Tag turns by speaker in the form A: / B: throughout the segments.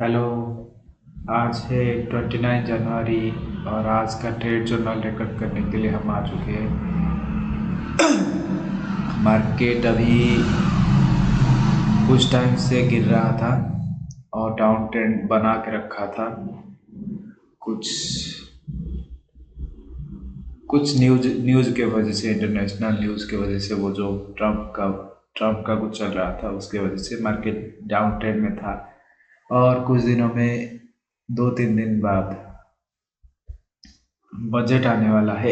A: Hello. आज है 29 जनवरी और आज का ट्रेड जर्नल रिकॉर्ड करने के लिए हम आ चुके हैं। मार्केट अभी कुछ टाइम से गिर रहा था और डाउन ट्रेंड बना के रखा था। कुछ कुछ न्यूज़ के वजह से, इंटरनेशनल न्यूज़ के वजह से, वो जो ट्रम्प का कुछ चल रहा था उसके वजह से मार्केट डाउन ट्रेंड में था। और कुछ दिनों में 2-3 दिन बाद बजट आने वाला है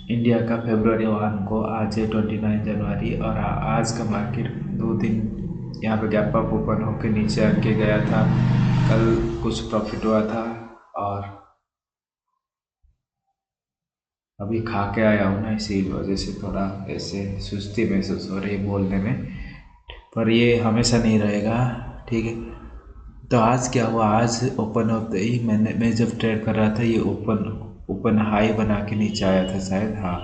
A: इंडिया का। February 1 को, आज है 29 जनवरी, और आज का मार्केट 2 दिन यहाँ पे गैप अप ओपन होकर नीचे आके गया था। कल कुछ प्रॉफिट हुआ था और अभी खा के आया हूँ ना, इसी वजह से थोड़ा ऐसे सुस्ती महसूस हो रही है बोलने में। पर ये हमेशा नहीं रहेगा, ठीक है। तो आज क्या हुआ, आज ओपन होते ही मैं जब ट्रेड कर रहा था, ये ओपन ओपन हाई बना के नीचे आया था शायद। हाँ,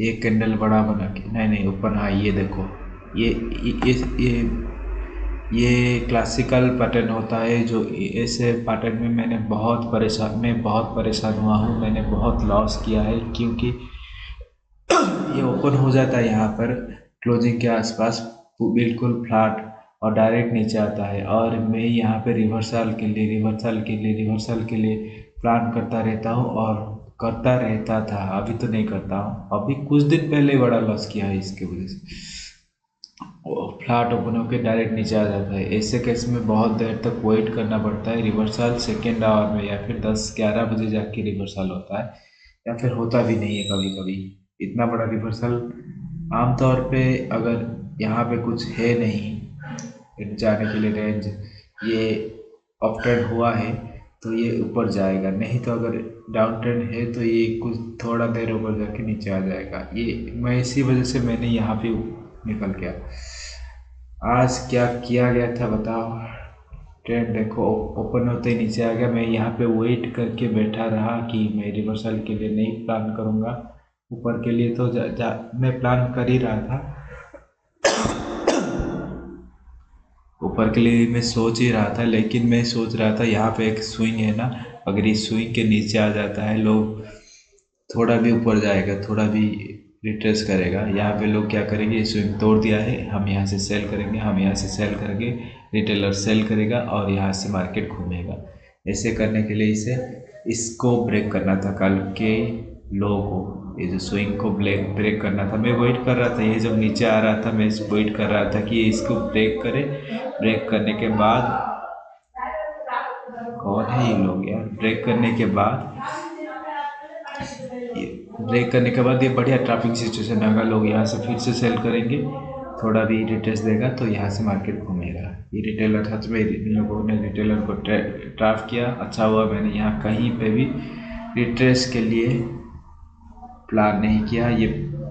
A: एक कैंडल बड़ा बना के, नहीं नहीं, ओपन हाई, ये देखो। ये क्लासिकल पैटर्न होता है। जो ऐसे पैटर्न में मैं बहुत परेशान हुआ हूँ, मैंने बहुत लॉस किया है, क्योंकि ये ओपन हो जाता है यहाँ पर क्लोजिंग के आसपास बिल्कुल फ्लैट और डायरेक्ट नीचे आता है, और मैं यहाँ पे रिवर्सल के लिए प्लान करता रहता हूँ और करता रहता था। अभी तो नहीं करता हूँ, अभी कुछ दिन पहले बड़ा लॉस किया है इसके वजह से। फ्लैट ओपन होकर डायरेक्ट नीचे आ जाता है। ऐसे केस में बहुत देर तक वेट करना पड़ता है। रिवर्सल सेकेंड आवर में या फिर 10-11 बजे जाके रिवर्सल होता है, या फिर होता भी नहीं है कभी कभी। इतना बड़ा रिवर्सल आमतौर पे, अगर यहाँ पे कुछ है नहीं जाने के लिए रेंज, ये अप ट्रेंड हुआ है तो ये ऊपर जाएगा, नहीं तो अगर डाउन ट्रेंड है तो ये कुछ थोड़ा देर ऊपर जाके नीचे आ जाएगा। ये मैं इसी वजह से मैंने यहाँ पे निकल गया। आज क्या किया गया था बताओ। ट्रेंड देखो, ओपन होते ही नीचे आ गया। मैं यहाँ पे वेट करके बैठा रहा कि मैं रिवर्सल के लिए नहीं प्लान करूँगा, ऊपर के लिए तो मैं प्लान कर ही रहा था। ऊपर के लिए मैं सोच ही रहा था, लेकिन मैं सोच रहा था यहाँ पे एक स्विंग है ना, अगर इस स्विंग के नीचे आ जाता है, लोग थोड़ा भी ऊपर जाएगा, थोड़ा भी रिट्रेस करेगा, यहाँ पे लोग क्या करेंगे, स्विंग तोड़ दिया है, हम यहाँ से सेल करेंगे, हम यहाँ से सेल करेंगे, रिटेलर सेल करेगा और यहाँ से मार्केट घूमेगा। ऐसे करने के लिए इसको ब्रेक करना था कल के लो को, ये जो स्विंग को ब्रेक करना था। मैं वेट कर रहा था, ये जब नीचे आ रहा था मैं वेट कर रहा था कि ये इसको ब्रेक करे। ब्रेक करने के बाद, कौन है ये लोग यार, ब्रेक करने के बाद ये बढ़िया ट्रैफिक सिचुएशन है। अगर लोग यहाँ से फिर से सेल करेंगे, थोड़ा भी रिट्रेस देगा तो यहाँ से मार्केट घूमेगा। ये रिटेलर सच में, इन लोगों ने रिटेलर को ट्रैप किया। अच्छा हुआ मैंने यहाँ कहीं पे भी रिट्रेस के लिए प्लान नहीं किया। ये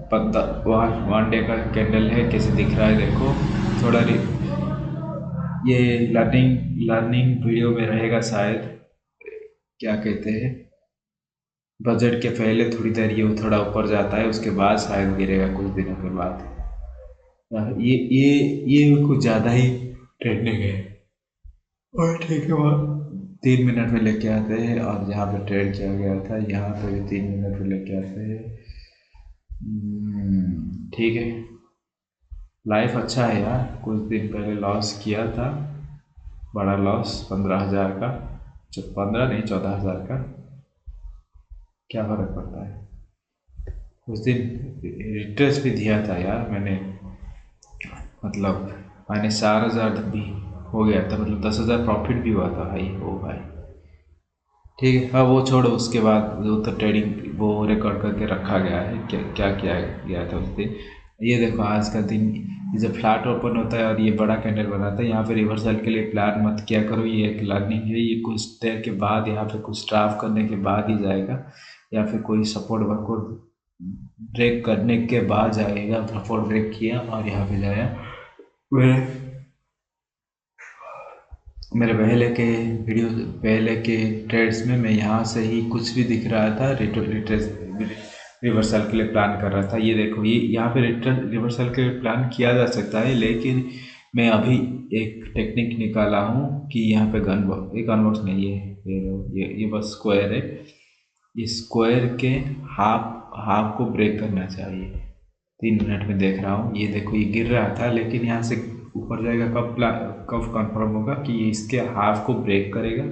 A: 1 डे का कैंडल है, कैसे दिख रहा है देखो। थोड़ा ये लर्निंग वीडियो में रहेगा शायद। क्या कहते हैं, बजट के पहले थोड़ी देर ये थोड़ा ऊपर जाता है, उसके बाद शायद गिरेगा कुछ दिनों के बाद। ये कुछ ज़्यादा ही ट्रेंडिंग है। और ठीक है, वहाँ 3 मिनट में लेके आते हैं, और जहाँ पे ट्रेड किया गया था यहाँ पे भी 3 मिनट में लेके आते हैं। ठीक है, लाइफ अच्छा है यार। कुछ दिन पहले लॉस किया था, बड़ा लॉस 15,000 का, 15 नहीं 14,000 का। क्या फ़र्क पड़ता है। उस दिन रिट्रेस भी दिया था यार मैंने, मतलब मैंने 4,000 भी हो गया था, मतलब 10,000 प्रॉफिट भी हुआ था भाई। ओ भाई, ठीक है। हाँ, वो छोड़ो, उसके बाद वो तो ट्रेडिंग वो रिकॉर्ड करके रखा गया है, क्या क्या किया गया था उस दिन। ये देखो आज का दिन, ये जब फ्लैट ओपन होता है और ये बड़ा कैंडल बनाता है, यहाँ पे रिवर्सल के लिए प्लान मत किया करो। ये एक लर्निंग है, ये कुछ देर के बाद यहाँ पे कुछ ट्राफ करने के बाद ही जाएगा, या फिर कोई सपोर्ट वपोर्ट ब्रेक करने के बाद जाएगा। सपोर्ट ब्रेक किया और यहाँ पे जाया। मेरे मेरे पहले के ट्रेड्स में मैं यहाँ से ही कुछ भी दिख रहा था, रिवर्सल के लिए प्लान कर रहा था। ये देखो, ये यहाँ पे रिवर्सल के लिए प्लान किया जा सकता है, लेकिन मैं अभी एक टेक्निक निकाला हूँ कि यहाँ पे गन बॉक्स नहीं है, ये बस स्क्वायर है। इस स्क्वायर के हाफ हाफ को ब्रेक करना चाहिए। 3 मिनट में देख रहा हूँ, ये देखो ये गिर रहा था लेकिन यहाँ से ऊपर जाएगा। कब कंफर्म होगा कि ये इसके हाफ को ब्रेक करेगा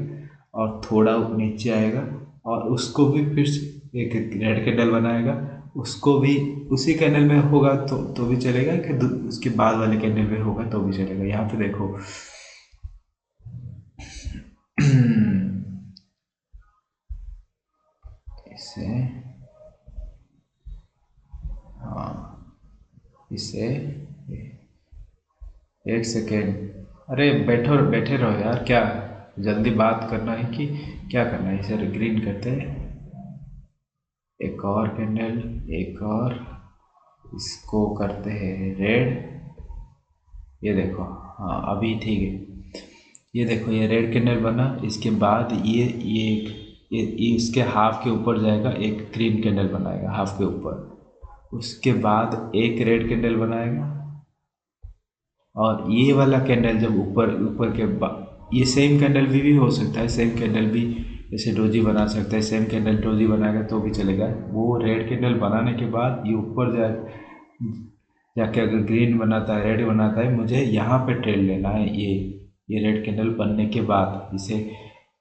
A: और थोड़ा नीचे आएगा, और उसको भी फिर से एक रेड कैंडल बनाएगा, उसको भी उसी कैंडल में होगा तो भी चलेगा, कि उसके बाद वाले कैंडल में होगा तो भी चलेगा। यहाँ पे देखो इसे, हाँ इसे, एक सेकेंड, अरे बैठो बैठे रहो यार, क्या जल्दी बात करना है कि क्या करना है। इसे ग्रीन करते हैं, एक और कैंडल, एक और, इसको करते हैं रेड। ये देखो, हाँ अभी ठीक है। ये देखो ये रेड कैंडल बना, इसके बाद ये इसके हाफ के ऊपर जाएगा, एक ग्रीन कैंडल बनाएगा हाफ के ऊपर, उसके बाद एक रेड कैंडल बनाएगा, और ये वाला कैंडल जब ऊपर ऊपर के बाद, ये सेम कैंडल भी हो सकता है, सेम कैंडल भी जैसे डोजी बना सकता है, सेम कैंडल डोजी बनाएगा तो भी चलेगा। वो रेड कैंडल बनाने के बाद ये ऊपर जाके अगर ग्रीन बनाता है, रेड बनाता है, मुझे यहाँ पे ट्रेड लेना है। ये रेड कैंडल बनने के बाद इसे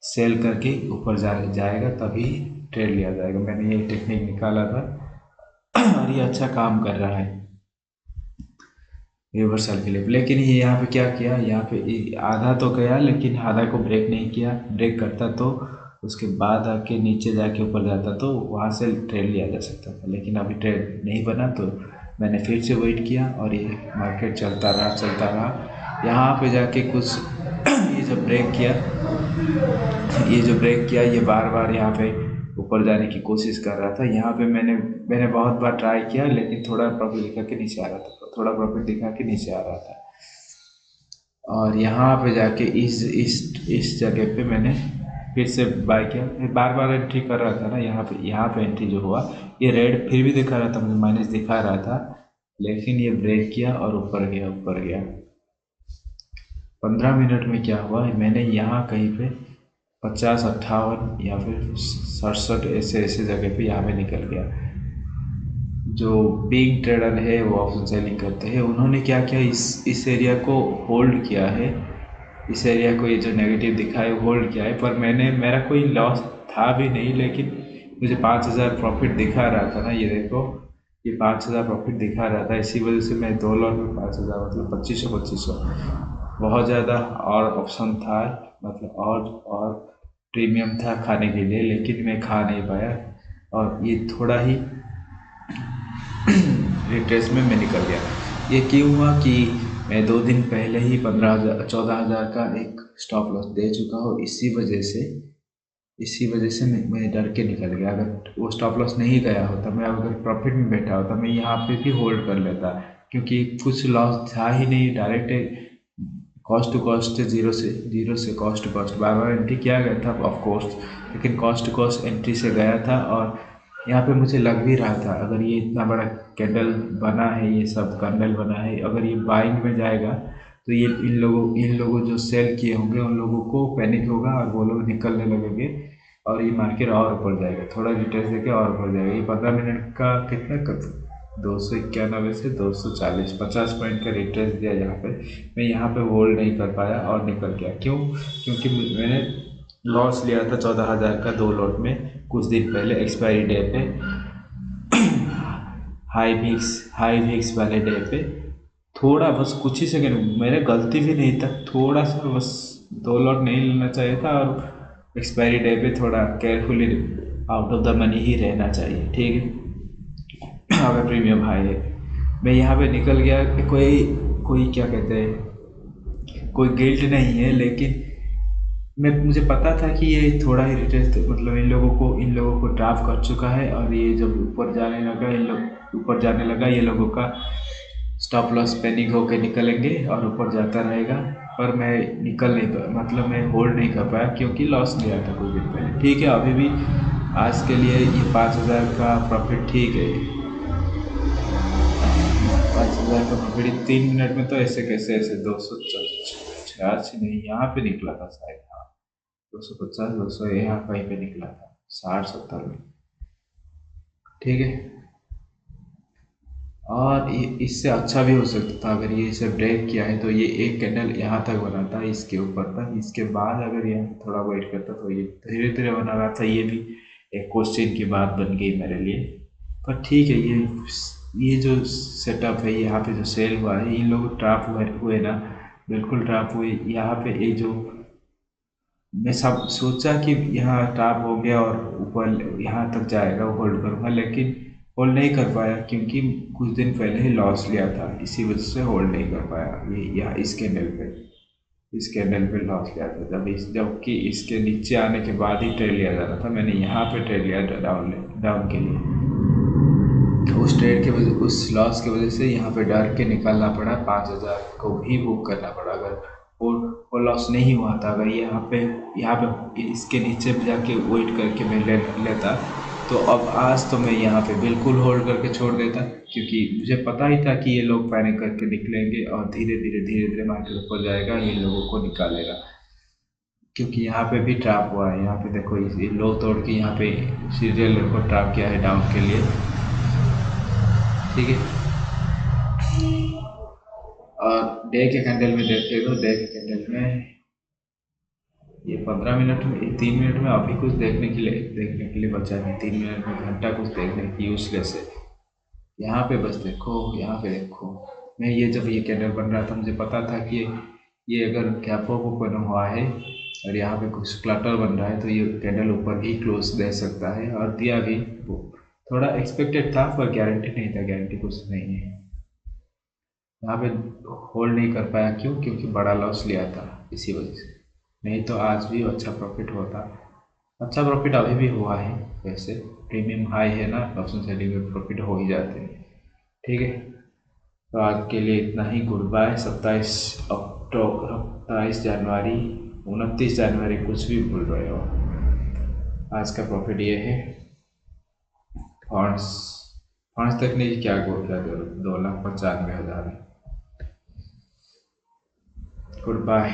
A: सेल करके ऊपर जाएगा तभी ट्रेड लिया जाएगा। मैंने ये टेक्निक निकाला था और ये अच्छा काम कर रहा है रिवर्सल के लिए। लेकिन ये यहाँ पे क्या किया, यहाँ पे आधा तो गया लेकिन आधा को ब्रेक नहीं किया। ब्रेक करता तो उसके बाद आके नीचे जाके ऊपर जाता तो वहाँ से ट्रेड लिया जा सकता था, लेकिन अभी ट्रेड नहीं बना तो मैंने फिर से वेट किया और ये मार्केट चलता रहा। यहाँ पे जाके कुछ ये जो ब्रेक किया ये बार बार यहाँ पे ऊपर जाने की कोशिश कर रहा था। यहाँ पे मैंने बहुत बार ट्राई किया लेकिन थोड़ा प्रॉफिट दिखा के नीचे आ रहा था, थोड़ा प्रॉफिट दिखा के नीचे आ रहा था। और यहाँ पे जाके इस जगह पे मैंने फिर से बाय किया, बार बार एंट्री कर रहा था ना। यहाँ पे एंट्री जो हुआ, ये रेड फिर भी दिखा रहा था, मुझे माइनस दिखा रहा था, लेकिन ये ब्रेक किया और ऊपर गया। 15 मिनट में क्या हुआ, मैंने यहाँ कहीं पे 50, 58 या फिर 67 ऐसे जगह पे यहाँ पे निकल गया। जो बिग ट्रेडर है वो ऑप्शन सेलिंग करते हैं, उन्होंने क्या किया, इस एरिया को होल्ड किया है। इस एरिया को ये जो नेगेटिव दिखा है होल्ड किया है, पर मेरा कोई लॉस था भी नहीं, लेकिन मुझे 5000 प्रॉफिट दिखा रहा था ना। ये देखो ये 5000 प्रॉफिट दिखा रहा था, इसी वजह से मैं 2 लॉट में 5000 मतलब 2500 बहुत ज़्यादा और ऑप्शन था, मतलब और प्रीमियम था खाने के लिए, लेकिन मैं खा नहीं पाया और ये थोड़ा ही रिट्रेस में मैं निकल गया। ये क्यों हुआ कि मैं 2 दिन पहले ही 14,000 का एक स्टॉप लॉस दे चुका हूँ। इसी वजह से मैं डर के निकल गया। अगर वो स्टॉप लॉस नहीं गया होता, मैं अगर प्रॉफिट में बैठा होता, मैं यहाँ पे भी होल्ड कर लेता, क्योंकि कुछ लॉस था ही नहीं। Direct cost to cost, zero से कॉस्ट टू कॉस्ट बार बार एंट्री किया गया था ऑफकोर्स, लेकिन कॉस्ट टू कॉस्ट एंट्री से गया था। और यहाँ पे मुझे लग भी रहा था अगर ये इतना बड़ा कैंडल बना है, ये सब कैंडल बना है, अगर ये बाइंग में जाएगा तो ये इन लोगों जो सेल किए होंगे उन लोगों को पैनिक होगा और वो लोग निकलने लगेंगे और ये मार्केट और ऊपर जाएगा, थोड़ा रिटर्न देके और ऊपर जाएगा। ये 15 मिनट का कितना 291 से 240, 50 पॉइंट का रिटर्न दिया। मैं यहाँ पे होल्ड नहीं कर पाया और निकल गया। क्यों? क्योंकि मैंने लॉस लिया था 14,000 का 2 लॉट में कुछ दिन पहले एक्सपायरी डे पे, हाई वीक्स वाले डे पे। थोड़ा बस कुछ ही सेकंड, मेरे गलती भी नहीं था, थोड़ा सा बस 2 लॉट नहीं लेना चाहिए था और एक्सपायरी डे पे थोड़ा carefully out of the money ही रहना चाहिए, ठीक है। अगर प्रीमियम हाई है, मैं यहाँ पे निकल गया। कोई क्या कहते हैं, कोई गिल्ट नहीं है, लेकिन मुझे पता था कि ये थोड़ा ही रिटर्न मतलब इन लोगों को ड्राफ कर चुका है, और ये जब ऊपर जाने लगा ये लोगों का स्टॉप लॉस पैनिक होकर निकलेंगे और ऊपर जाता रहेगा। पर मैं निकल नहीं पाया, मतलब मैं होल्ड नहीं कर पाया क्योंकि लॉस लिया था कुछ दिन पहले, ठीक है। अभी भी आज के लिए ये 5000 का प्रॉफिट ठीक है। 5,000 का प्रॉफिट 3 मिनट में, तो ऐसे कैसे, ऐसे 286 नहीं, यहाँ पे निकला था शायद, हाँ 250 200 यहाँ कहीं पे निकला था, 60 70 में। ठीक है, और ये इससे अच्छा भी हो सकता था अगर ये इसे ब्रेक किया है तो ये एक कैंडल यहाँ तक बना था, इसके ऊपर तक, इसके बाद अगर ये थोड़ा वेट करता तो ये धीरे धीरे बना रहा था। ये भी एक क्वेश्चन की बात बन गई मेरे लिए। पर ठीक है, ये जो सेटअप है, यहाँ पे जो सेल हुआ है, इन लोग ट्रैप हुए ना, बिल्कुल ट्रैप हुए। यहाँ पे ये जो मैं सब सोचा कि यहाँ टॉप हो गया और ऊपर यहाँ तक जाएगा, होल्ड करूँगा, लेकिन होल्ड नहीं कर पाया क्योंकि कुछ दिन पहले ही लॉस लिया था, इसी वजह से होल्ड नहीं कर पाया। ये यहाँ इस कैंडल पे लॉस लिया था, जबकि इसके नीचे आने के बाद ही ट्रेड लिया जाना था। मैंने यहाँ पे ट्रेड लिया डाउन के लिए, तो उस ट्रेड के वजह, उस लॉस की वजह से यहाँ पे डर के निकलना पड़ा, 5,000 को भी बुक करना पड़ा। अगर वो लॉस नहीं हुआ था, अगर यहाँ पे इसके नीचे भी जाके वेट करके मैं लेता, तो अब आज तो मैं यहाँ पे बिल्कुल होल्ड करके छोड़ देता, क्योंकि मुझे पता ही था कि ये लोग पैनिक करके निकलेंगे और धीरे धीरे मार्केट ऊपर जाएगा, ये लोगों को निकालेगा। क्योंकि यहाँ पे भी ट्रैप हुआ है, यहाँ पे देखो इस लो तोड़ के यहाँ पे सीरियल को ट्रैप किया है डाउन के लिए। ठीक है, और डे के कैंडल में देखते हो, डे के कैंडल में ये 15 मिनट में, 3 मिनट में अभी कुछ देखने के लिए बचा है। 3 मिनट में घंटा कुछ देखने की यूजलेस है। यहाँ पे बस देखो, यहाँ पे देखो, मैं ये जब ये कैंडल बन रहा था मुझे पता था कि ये अगर गैप अप ओपन हुआ है और यहाँ पे कुछ क्लटर बन रहा है तो ये कैंडल ऊपर भी क्लोज दे सकता है, और दिया भी। वो थोड़ा एक्सपेक्टेड था पर गारंटी नहीं था, गारंटी कुछ नहीं है। यहाँ पे होल्ड नहीं कर पाया, क्यों? क्योंकि बड़ा लॉस लिया था, इसी वजह से। नहीं तो आज भी अच्छा प्रॉफिट होता। अच्छा प्रॉफिट अभी भी हुआ है वैसे, प्रीमियम हाई है ना, ऑप्शन सेलिंग में प्रॉफिट हो ही जाते हैं। ठीक है, तो आज के लिए इतना ही। Good bye. 27 जनवरी 29 जनवरी, कुछ भी भूल रहे हो। आज का प्रॉफिट ये है। फंड्स फंड्स देखने की क्या गोल क्या, 2,95,000 है। Good bye.